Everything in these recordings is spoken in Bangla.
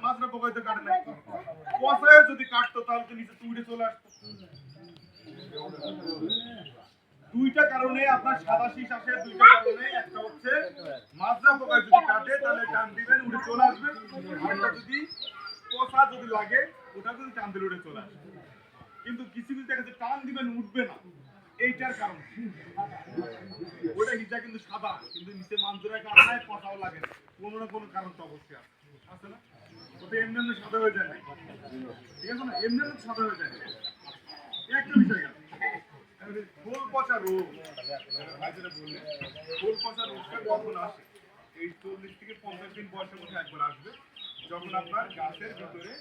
মাজরা পোকা হয়তো কাটে নাই, পচায় যদি কাটতো তাহলে তো নিচে তুইড়ে চলে আসতো। দুইটা কারণে আপনার সাদা শীষ আসে, দুইটা কারণে। একটা হচ্ছে মাজরা পোকায় যদি কাটে তাহলে টান দিবেন উড়ে চলে আসবে, আরেকটা যদি পচা যদি লাগে ওটা যদি টান দিলে উড়ে চলে আসবে। কিন্তু কিছু কিছু দেখা যাচ্ছে টান দিবেন উঠবে না, এইটার কারণ ওটা হিজা কিন্তু সাদা, কিন্তু নিচে মাঞ্জুরা কাটায় পচাও লাগে না, কোনো না কোনো কারণ তো অবশ্যই আছে না? ওটা এমনি এমনি সাদা হয়ে যায় না, ঠিক আছে না? এমনি এমনি সাদা হয়ে যায় না, একটা বিষয় গেল। ফুল পচা রোগ, ফুল পচা রোগটা কখন আসে? এই 40 থেকে 50 দিন বয়সের মধ্যে একবার আসবে, যখন আপনার গাছের ভিতরে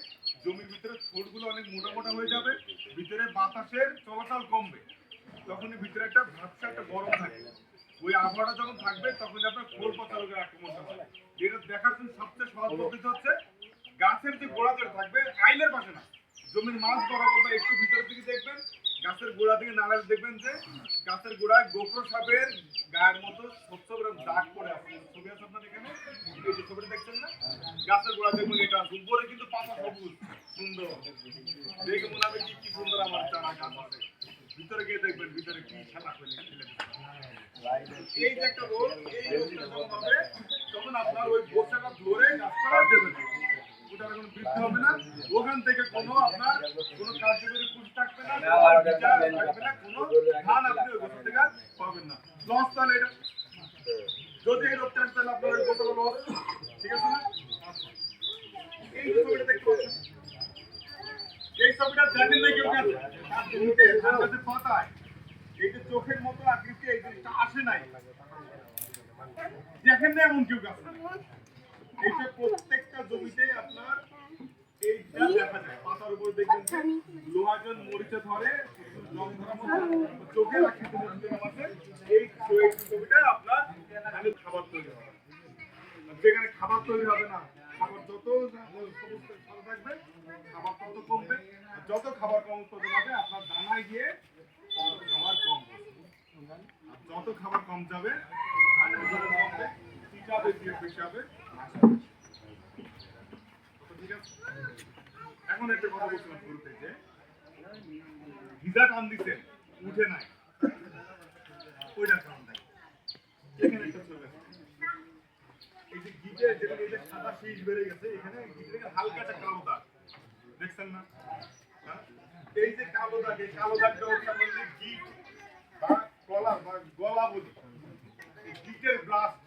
জমির ভিতরে ঠোঁটগুলো অনেক মোটা মোটা হয়ে যাবে, ভিতরে বাতাসের চলাচল কমবে, তখনই ভিতরে একটা ভাবসা একটা গরম থাকে। ওই আবহাওয়াটা যখন থাকবে তখন আপনার ফুল পচা রোগের আক্রমণ হবে। যেটা দেখার জন্য সবচেয়ে সহজ পদ্ধতি হচ্ছে গাছের যে গোড়া যেটা থাকবে আইলের পাশে না, জমির মাঝ বরাবর বা একটু ভিতরের দিকে দেখবেন, গাছের গোড়া থেকে নাড়ালে দেখবেন যে গাছের গোড়ায় গোখরো সাপের গায়ের মতো ছোট ছোট দাগ পড়ে আছে। ছবি আছে আপনার এখানে, এই যে ছবিটা দেখছেন না, গাছের গোড়া দেখবেন এটা উপরে কিন্তু পাতা সবুজ সুন্দর, দেখে মনে হবে কি সুন্দর আমার চারা গাছ আছে। ভিতরে গিয়ে দেখবেন ভিতরে কি খেলা ফেলে। এই যে একটা রোগ, এই রোগটা যখন হবে তখন আপনার ওই গোছাটা ধরে গাছটা দেবেন, ওটার কোনো বৃদ্ধি হবে না, ওখান থেকে কোনো আপনার কোনো কার্যকরী পুষ থাকবে না, থাকবে না, কোনো ধান আপনি ওই গোছা থেকে পাবেন না। লস তাহলে এটা, যদি এই রোগটা আসে তাহলে আপনার ওই গোছাটা লস, ঠিক আছে না? এই ছবিটা দেখতে পাচ্ছেন, এই ছবিটা দেখেন না কেউ কাছে পাতায় এই যে চোখের মতো আকৃতি, এই জিনিসটা আসে নাই, দেখেন না এমন কেউ গাছ। এইটা প্রত্যেকটা জমিতে আপনার এইটা দেখা যায়, পাতার উপর দেখবেন যে লোহাজন মরিচে ধরে রং ধরা মতো চোখের আকৃতির মধ্যে আছে। এই ছবিটা আপনার খাবার তৈরি হবে, যেখানে খাবার তৈরি হবে না, খাবার যত ভালো থাকবে খাবার তত কমবে, যত খাবার কম উৎপাদন হবে আপনার দানায় গিয়ে খাবার কম, যত খাবার কম যাবে কমবে, টিকাবে দিয়ে বেশি হবে। ঠিক আছে, এখন একটা কথা বলছিলাম শুরুতে যে ভিজা টান দিতে উঠে নাই, ওইটার কারণ নাই। এখানে একটা ছবি আছে, এই যে গিটে যেটা এই যে সাদা শীষ বেড়ে গেছে, এখানে গিটে হালকা একটা কালো দাগ দেখছেন না? এই যে কালো দাগ, এই কালো দাগটা হচ্ছে আমাদের গিট বা গলা বা গলা বলি, এই গিটের ব্লাস্ট,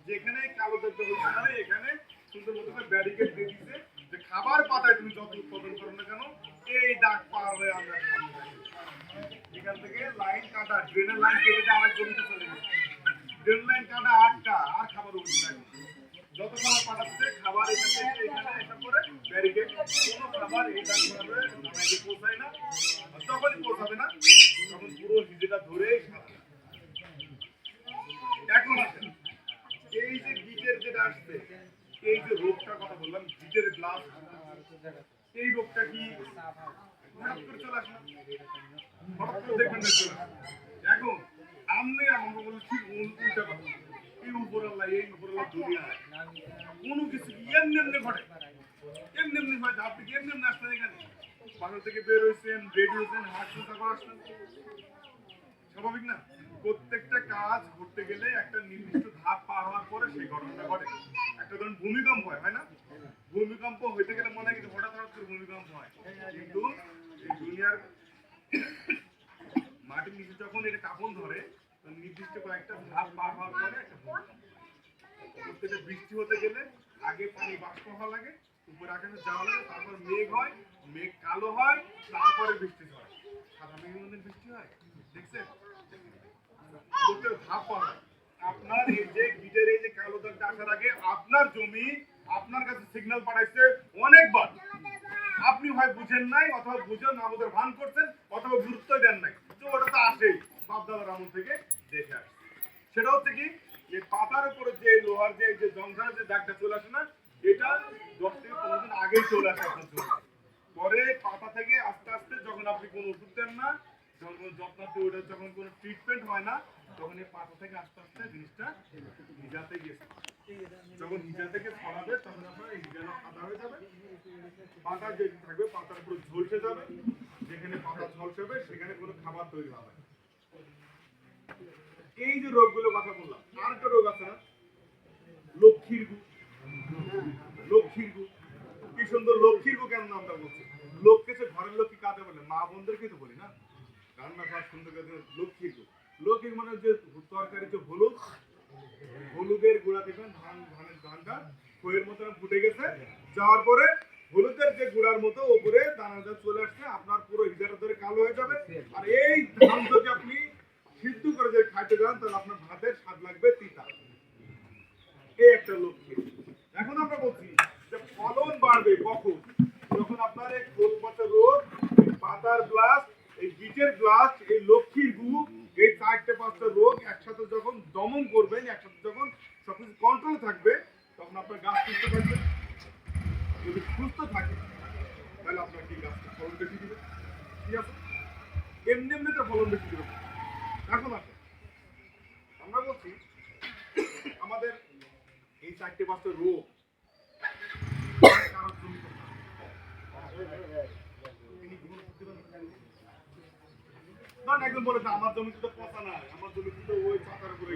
যেখানে কালো দাগটা হচ্ছে না এখানে সুন্দর মতো করে ব্যারিকেড দিয়ে দিচ্ছে যে খাবার পাতায় তুমি যত উৎপাদন করো না কেন এই দাগ পার হয়ে আমরা এখান থেকে লাইন কাটা, ড্রেনের লাইন কেটে আমার জমিতে চলে গেছে, ড্রেন লাইন কাটা 8টা, আর খাবার উঠে যায়, যত খাবার পাঠাচ্ছে খাবার এখান থেকে এখানে এসব করে ব্যারিকেড, কোনো খাবার এই দাগ পারবে আমাকে পৌঁছায় না, যখনই পৌঁছাবে না তখন পুরো হিজেটা ধরেই খাবে। এখন আসেন এই যে গিটের যেটা আসছে, এই যে রোগটার কথা বললাম গিটের ব্লাস্ট, এই রোগটা কি হঠাৎ করে চলে আসে? হঠাৎ করে দেখবেন না চলে আসে। এখন আমনে আমরা বলছি উল্টা কথা, এই উপরাল্লাহ দুনিয়া কোনো কিছু এমনি এমনি ঘটে, এমনি এমনি হয়, আপনি কি এমনি এমনি আসছেন এখানে, বাসা থেকে বের হয়েছেন, রেডি হয়েছেন, হাঁটছেন, তারপর আসছেন, স্বাভাবিক না? প্রত্যেকটা কাজ করতে গেলে একটা নির্দিষ্ট ধাপ পার হওয়ার পরে সেই ঘটনাটা ঘটে। একটা ধরুন ভূমিকম্প হয় না, ভূমিকম্প হইতে গেলে মনে হয় কিন্তু হঠাৎ হঠাৎ করে ভূমিকম্প হয়, কিন্তু এই দুনিয়ার মাটির নিচে যখন এটা কাঁপন ধরে নির্দিষ্ট কয়েকটা ধাপ পার হওয়ার পরে একটা ভূমিকম্প। প্রত্যেকটা বৃষ্টি হতে গেলে আগে পানি বাষ্প হওয়া লাগে, উপরে আকাশে যাওয়া লাগে, তারপর মেঘ হয়, মেঘ কালো হয়, তারপরে বৃষ্টি হয়, সাদা মেঘের মধ্যে বৃষ্টি হয়, দেখছেন? আপনার এই যে গিটের এই যে কালো দাগটা আসার আগে আপনার জমি আপনার কাছে সিগন্যাল পাঠাইছে অনেকবার, আপনি হয় বুঝেন নাই, অথবা বুঝে না বুঝার ভান করছেন, অথবা গুরুত্ব দেন নাই, তো ওটা তো আসেই বাপ দাদার আমল থেকে দেখে আসে। সেটা হচ্ছে কি যে পাতার উপরে যে লোহার যে জংশনের যে দাগটা চলে আসে না, এটা 10 থেকে 15 দিন আগেই চলে আসে আপনার জমি, পরে পাতা থেকে আস্তে আস্তে যখন আপনি কোনো ওষুধ দেন না, যখন কোনো যত্ন, ওটা যখন কোনো ট্রিটমেন্ট হয় না, তখন এই পাতা থেকে আস্তে আস্তে জিনিসটা হিজাতে গেছে, যখন হিজা থেকে ছড়াবে তখন আপনার এই হিজানো সাদা হয়ে পাতা যেটি থাকবে পাতার উপর ঝলসে যাবে, যেখানে পাতা ঝলসে হবে সেখানে কোনো খাবার তৈরি হবে না। এই যে রোগগুলো কথা বললাম, আর একটা রোগ আছে না, লক্ষ্মীর গু। লক্ষ্মীর গু, কি সুন্দর লক্ষ্মীর গু কেন নামটা বলছে? লোককে যে ঘরের লক্ষ্মী কাকে বলে? মা বোনদেরকে তো বলি না, রান্নাঘর সুন্দর করে লক্ষ্মীর গু। লক্ষ্মীর মানে যে তরকারি যে হলুদ, হলুদের গুঁড়া দেখবেন, ধানের ধানটা খইয়ের মতো ফুটে গেছে, যাওয়ার পরে হলুদের যে গুঁড়ার মতো উপরে দানাটা চলে আসছে, আপনার পুরো হিজাটা ধরে কালো হয়ে যাবে। আর এই ধান যদি আপনি সিদ্ধ করে যদি খাইতে যান তাহলে আপনার ভাতের স্বাদ লাগবে তিতা। এই একটা লক্ষ্মী। এখন আমরা বলছি যে ফলন বাড়বে কখন? যখন আপনার এই খোল পচা রোগ, পাতার ব্লাস্ট, এই গিটের ব্লাস্ট, এই লক্ষ্মীর গু, এই 4-5টা রোগ একসাথে যখন দমন করবেন, একসাথে যখন সবকিছু কন্ট্রোল থাকবে, তখন আপনার গাছ সুস্থ থাকবে। যদি সুস্থ থাকে তাহলে আপনার কি গাছটা ফলন বেশি দিবে? ঠিক আছে, এমনি এমনিতে ফলন বেশি দিবে। এখন আছে আমরা বলছি আমাদের এই 4-5টা রোগ কারোর জমিতে না। তিনি গুণ দিবেন না, একদম বলে যে আমার জমিতে তো পচা নাই, আমার জমিতে তো ওই পাতার উপরে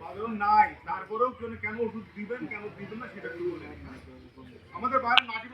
বাদল নাই, তারপরেও কেন ওষুধ দিবেন কেন দিবেন না সেটা একটু বলে। আমাদের বাইরে মাটি